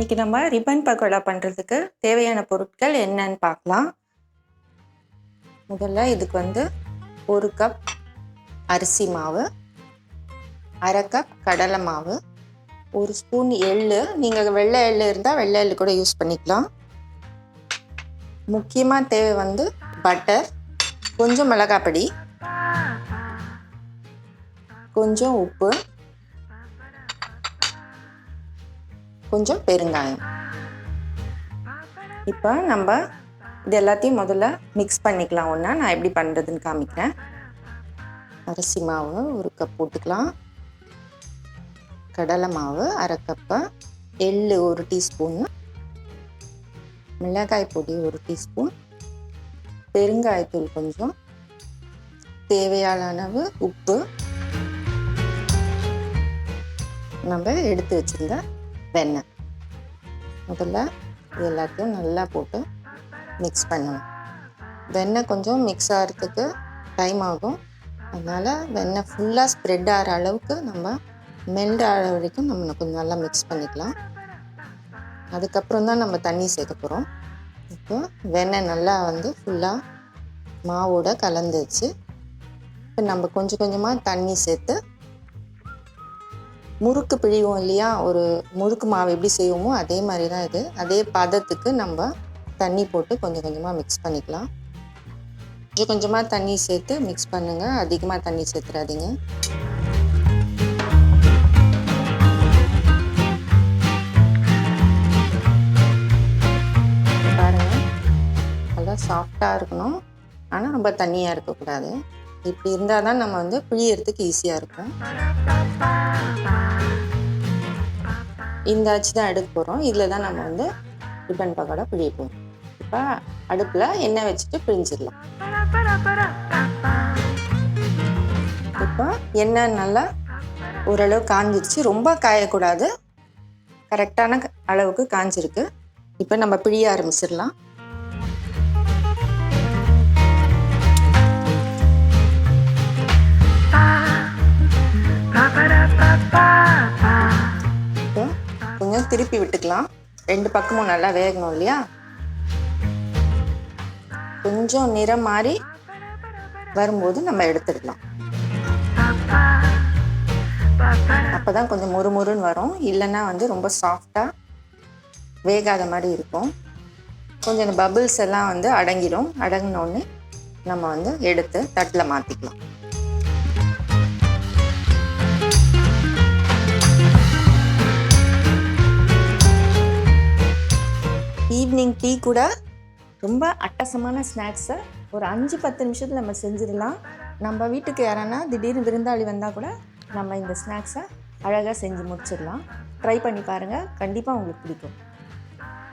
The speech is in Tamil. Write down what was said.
இன்னைக்கு நம்ம ரிப்பன் பக்கோடா பண்ணுறதுக்கு தேவையான பொருட்கள் என்னன்னு பார்க்கலாம். முதல்ல இதுக்கு வந்து 1 கப் அரிசி மாவு, 1/2 கப் கடலை மாவு, 1 ஸ்பூன் எள்ளு. நீங்கள் வெள்ளை எள்ளு இருந்தால் வெள்ளை எள்ளு கூட யூஸ் பண்ணிக்கலாம். முக்கியமாக தேவை வந்து பட்டர், கொஞ்சம் மிளகாய் பொடி, கொஞ்சம் உப்பு, கொஞ்சம் பெருங்காயம். இப்போ நம்ம இது எல்லாத்தையும் முதல்ல மிக்ஸ் பண்ணிக்கலாம். ஒன்றா நான் எப்படி பண்ணுறதுன்னு காமிக்கிறேன். அரிசி மாவு 1 கப் போட்டுக்கலாம், கடலை மாவு 1/2 கப்பு, எள்ளு 1 டீஸ்பூன், மிளகாய் பொடி 1 டீஸ்பூன், பெருங்காயத்தூள் கொஞ்சம், தேவையான அளவு உப்பு, நம்ம எடுத்து வச்சுருந்த வெண்ணெய். முதல்ல இது எல்லாத்தையும் நல்லா போட்டு மிக்ஸ் பண்ணணும். வெண்ணெய் கொஞ்சம் மிக்ஸ் ஆகிறதுக்கு டைம் ஆகும். அதனால் வெண்ணெய் ஃபுல்லாக ஸ்ப்ரெட் ஆகிற அளவுக்கு நம்ம மெல்ட் ஆகிற வரைக்கும் நம்ம கொஞ்சம் நல்லா மிக்ஸ் பண்ணிக்கலாம். அதுக்கப்புறம் தான் நம்ம தண்ணி சேர்க்க போகிறோம். இப்போ வெண்ணெய் நல்லா வந்து ஃபுல்லாக மாவோட கலந்துச்சு. இப்போ நம்ம கொஞ்சம் கொஞ்சமாக தண்ணி சேர்த்து முறுக்கு பிழிவோம் இல்லையா, ஒரு முறுக்கு மாவு எப்படி செய்வோமோ அதே மாதிரி தான் இது. அதே பதத்துக்கு நம்ம தண்ணி போட்டு கொஞ்சம் கொஞ்சமாக மிக்ஸ் பண்ணிக்கலாம். கொஞ்சம் கொஞ்சமாக தண்ணி சேர்த்து மிக்ஸ் பண்ணுங்கள், அதிகமாக தண்ணி சேர்த்துறாதீங்க. பாருங்கள், நல்லா சாஃப்டாக இருக்கணும், ஆனால் ரொம்ப தண்ணியாக இருக்கக்கூடாது. இப்படி இருந்தால் தான் நம்ம வந்து பிழியறதுக்கு ஈஸியாக இருக்கும். இந்த அச்சு தான் எடுக்க போகிறோம். இதில் தான் நம்ம வந்து ரிப்பன் பக்கோடா பிழிய போகிறோம். இப்போ அடுப்பில் எண்ணெய் வச்சுட்டு பிழிஞ்சிடலாம். இப்போ எண்ணெய் நல்லா ஓரளவு காஞ்சிருச்சு, ரொம்ப காயக்கூடாது, கரெக்டான அளவுக்கு காஞ்சிருக்கு. இப்போ நம்ம பிழிய ஆரம்பிச்சிடலாம். கொஞ்சம் திருப்பி விட்டுக்கலாம், 2 பக்கமும் நல்லா வேகணும் இல்லையா. கொஞ்சம் நிறம் மாறி வரும்போது நம்ம எடுத்துடலாம். அப்போதான் கொஞ்சம் முறுமுறுன்னு வரும், இல்லைன்னா வந்து ரொம்ப சாஃப்டாக வேகாத மாதிரி இருக்கும். கொஞ்சம் இந்த பபிள்ஸ் எல்லாம் வந்து அடங்கிடும். அடங்கினோடனே நம்ம வந்து எடுத்து தட்டில் மாற்றிக்கலாம். ஈவினிங் டீ கூட ரொம்ப அட்டசமான ஸ்நாக்ஸை ஒரு 5-10 நிமிஷத்தில் நம்ம செஞ்சிடலாம். நம்ம வீட்டுக்கு யாரானா திடீர்னு விருந்தாளி வந்தால் கூட நம்ம இந்த ஸ்நாக்ஸை அழகாக செஞ்சு முடிச்சிடலாம். ட்ரை பண்ணி பாருங்கள், கண்டிப்பாக உங்களுக்கு பிடிக்கும்.